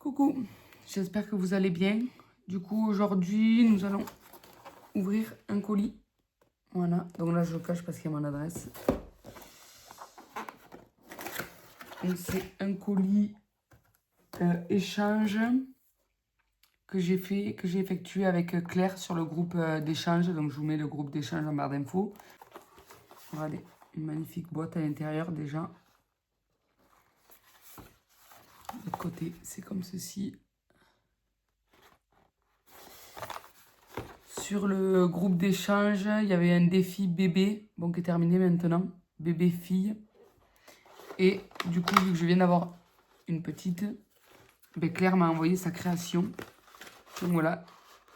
Coucou, j'espère que vous allez bien. Du coup, aujourd'hui, nous allons ouvrir un colis. Voilà, donc là, je le cache parce qu'il y a mon adresse. Donc, c'est un colis échange que j'ai effectué avec Claire sur le groupe d'échange. Donc, je vous mets le groupe d'échange en barre d'infos. Regardez, une magnifique boîte à l'intérieur déjà. De l'autre côté, c'est comme ceci. Sur le groupe d'échange, il y avait un défi bébé, bon, qui est terminé maintenant. Bébé-fille. Et du coup, vu que je viens d'avoir une petite, ben Claire m'a envoyé sa création. Donc voilà,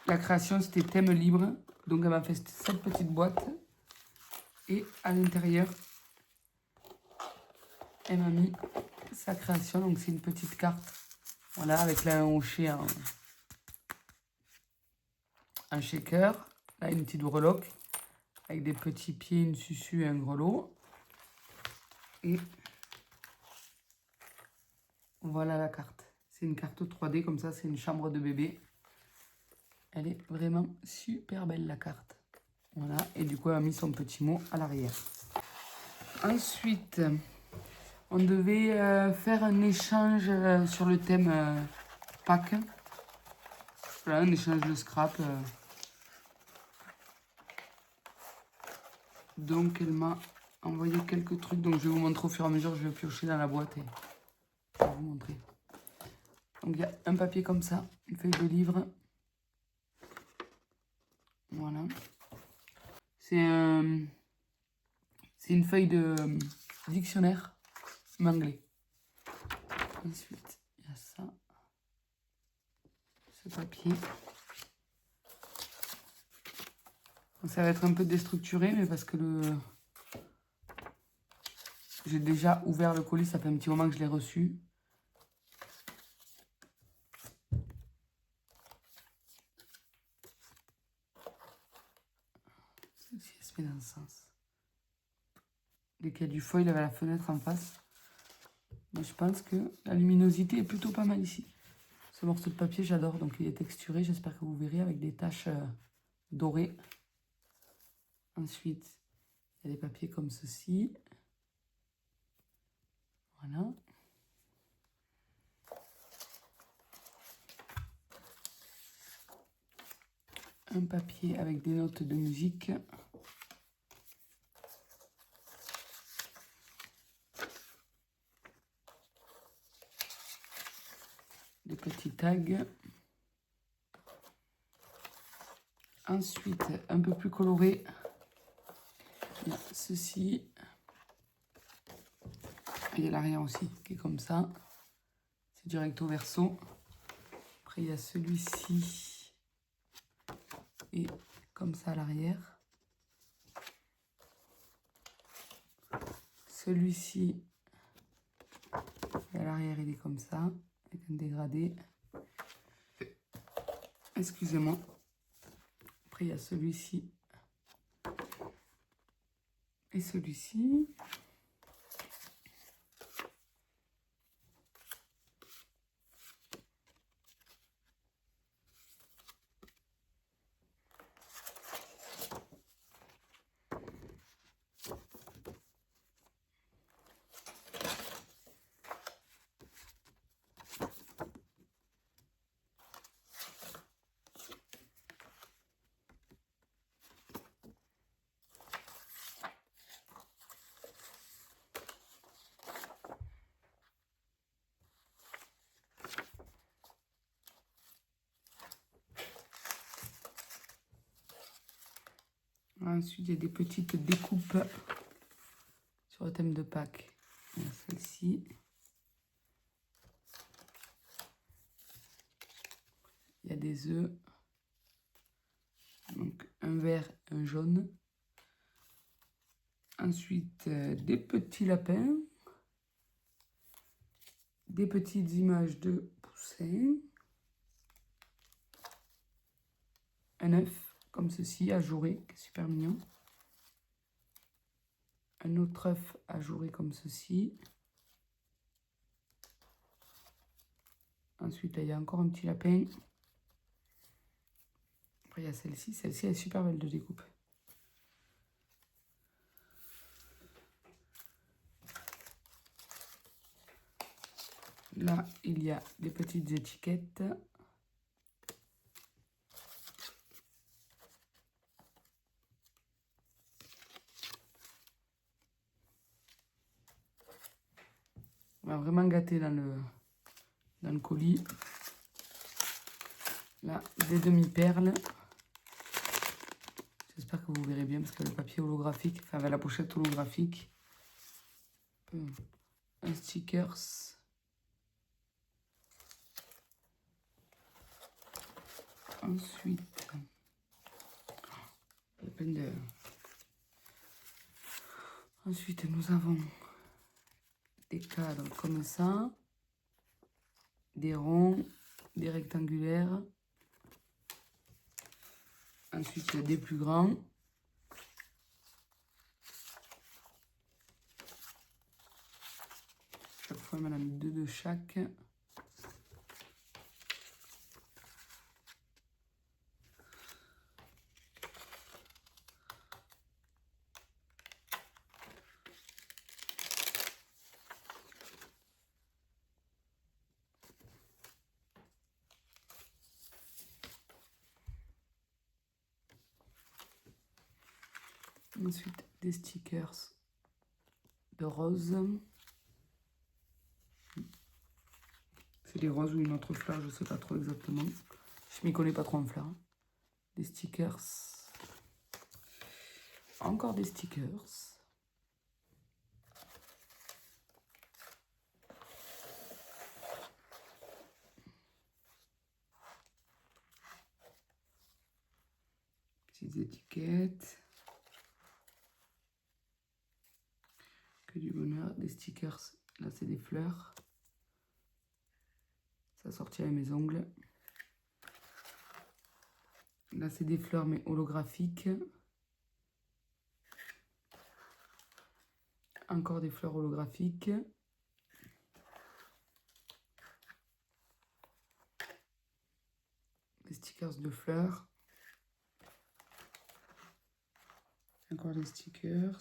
la création c'était thème libre. Donc elle m'a fait cette petite boîte. Et à l'intérieur, elle m'a mis sa création. Donc c'est une petite carte. Voilà, avec là un hocher en shaker. Là une petite breloque. Avec des petits pieds, une susu et un grelot. Et voilà la carte. C'est une carte 3D comme ça, c'est une chambre de bébé. Elle est vraiment super belle la carte. Voilà, et du coup elle a mis son petit mot à l'arrière. Ensuite, on devait faire un échange sur le thème Pâques. Voilà, un échange de scrap. Donc elle m'a envoyé quelques trucs, donc je vais vous montrer au fur et à mesure, je vais piocher dans la boîte et je vais vous montrer. Donc il y a un papier comme ça, une feuille de livre. Voilà. C'est une feuille de dictionnaire anglais. Ensuite, il y a ça. Ce papier. Donc, ça va être un peu déstructuré, mais parce que j'ai déjà ouvert le colis, ça fait un petit moment que je l'ai reçu. Celle-ci, elle se met dans le sens. Dès qu'il y a du foil avec la fenêtre en face. Mais je pense que la luminosité est plutôt pas mal ici. Ce morceau de papier, j'adore. Donc il est texturé, j'espère que vous verrez, avec des taches dorées. Ensuite, il y a des papiers comme ceci. Voilà. Un papier avec des notes de musique. Des petits tags. Ensuite, un peu plus coloré, il y a ceci. Il y a l'arrière aussi qui est comme ça. C'est du recto verso. Après, il y a celui-ci. Et comme ça à l'arrière. Celui-ci, à l'arrière, il est comme ça, avec un dégradé. Excusez-moi. Après, il y a celui-ci. Et celui-ci. Ensuite, il y a des petites découpes sur le thème de Pâques. Celle-ci. Il y a des œufs. Donc, un vert, un jaune. Ensuite, des petits lapins. Des petites images de poussins. Un œuf, comme ceci, ajouré, qui est super mignon. Un autre œuf ajouré comme ceci. Ensuite, là, il y a encore un petit lapin. Après, il y a celle-ci. Celle-ci, elle est super belle de découpe. Là, il y a des petites étiquettes. On va vraiment gâter dans le colis. Là, des demi-perles. J'espère que vous verrez bien parce que le papier holographique, enfin avec la pochette holographique. Un stickers. Ensuite, il y a plein de... Ensuite, nous avons des cadres comme ça, des ronds, des rectangulaires. Ensuite, il y a des plus grands. Chaque fois, on en a mis 2 de chaque. Ensuite, des stickers de rose. C'est des roses ou une autre fleur, je ne sais pas trop exactement. Je m'y connais pas trop en fleurs. Des stickers. Encore des stickers. Petites étiquettes. Que du bonheur. Des stickers. Là, c'est des fleurs. Ça sortit avec mes ongles. Là, c'est des fleurs, mais holographiques. Encore des fleurs holographiques. Des stickers de fleurs. Encore des stickers.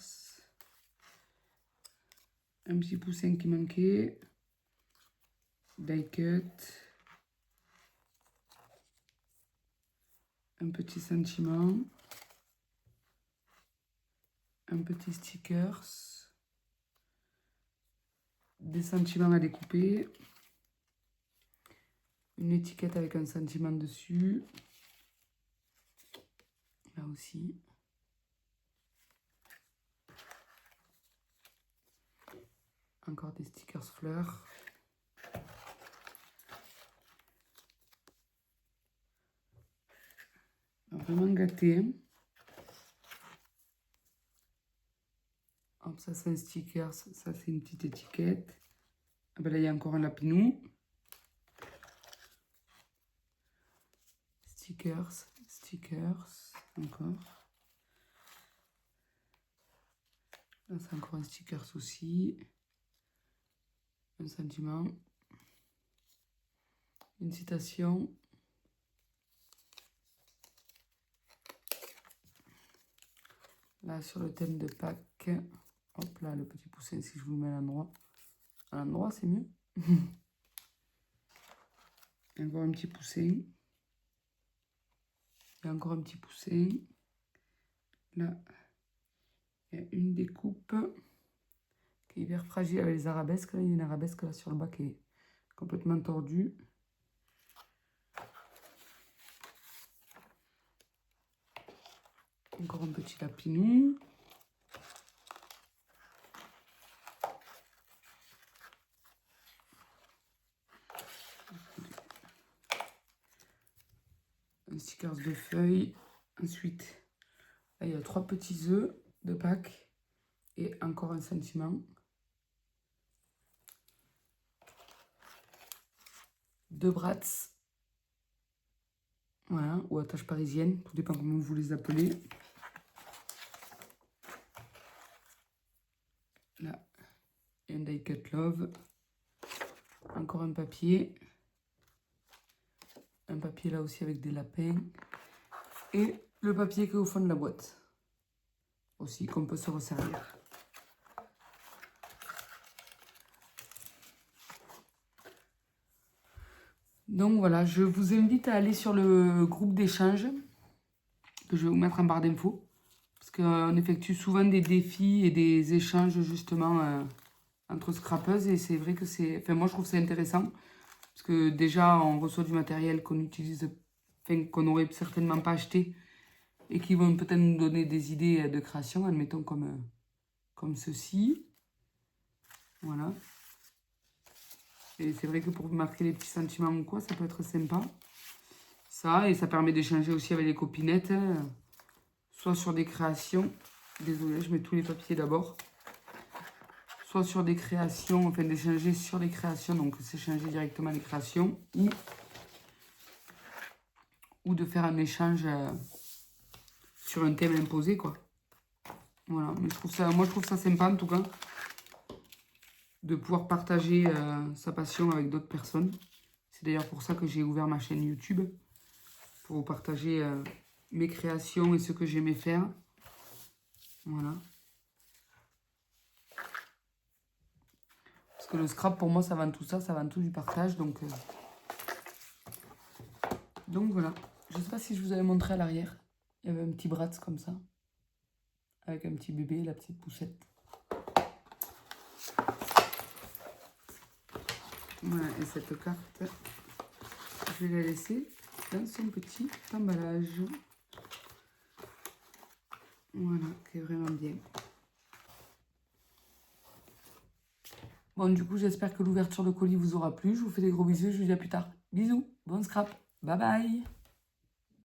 Un petit poussin qui manquait. Die cut. Un petit sentiment. Un petit stickers. Des sentiments à découper. Une étiquette avec un sentiment dessus. Là aussi. Encore des stickers fleurs. Vraiment gâté. Hop, ça c'est un sticker, ça c'est une petite étiquette. Ah ben là il y a encore un lapinou. Stickers, stickers, encore. Là c'est encore un stickers aussi. Un sentiment. Une citation. Là sur le thème de Pâques. Hop là le petit poussin si je vous le mets à l'endroit. À l'endroit c'est mieux. Encore un petit poussin. Il y a encore un petit poussin. Là, il y a une découpe qui est hyper fragile avec les arabesques. Là, il y a une arabesque là sur le bas qui est complètement tordue. Encore un petit lapinou. Un sticker de feuilles. Ensuite, là, il y a 3 petits œufs de Pâques. Et encore un sentiment. 2 brats. Voilà, ou attache parisienne. Tout dépend comment vous les appelez. Là, il y a un die cut love. Encore un papier. un papier là aussi avec des lapins. Et le papier qui est au fond de la boîte. Aussi, qu'on peut se resservir. Donc voilà, je vous invite à aller sur le groupe d'échange que je vais vous mettre en barre d'infos. Parce qu'on effectue souvent des défis et des échanges justement entre scrappeuses. Et c'est vrai que c'est... Enfin, moi, je trouve ça intéressant. Parce que déjà, on reçoit du matériel qu'on utilise, enfin, qu'on n'aurait certainement pas acheté. Et qui vont peut-être nous donner des idées de création, admettons comme ceci. Voilà. Et c'est vrai que pour marquer les petits sentiments ou quoi, ça peut être sympa. Ça, et ça permet d'échanger aussi avec les copinettes. Soit sur des créations. Désolée, je mets tous les papiers d'abord. Soit sur des créations, enfin d'échanger sur les créations, donc s'échanger directement les créations. Ou de faire un échange sur un thème imposé, quoi. Voilà, mais moi je trouve ça sympa en tout cas. De pouvoir partager sa passion avec d'autres personnes. C'est d'ailleurs pour ça que j'ai ouvert ma chaîne YouTube. Pour vous partager mes créations et ce que j'aimais faire. Voilà. Parce que le scrap pour moi ça vend tout ça vend tout du partage. Donc voilà. Je ne sais pas si je vous avais montré à l'arrière. Il y avait un petit brat comme ça. Avec un petit bébé, la petite poussette. Voilà, et cette carte, je vais la laisser dans son petit emballage. Voilà, qui est vraiment bien. Bon, du coup, j'espère que l'ouverture de colis vous aura plu. Je vous fais des gros bisous, je vous dis à plus tard. Bisous, bon scrap, bye bye.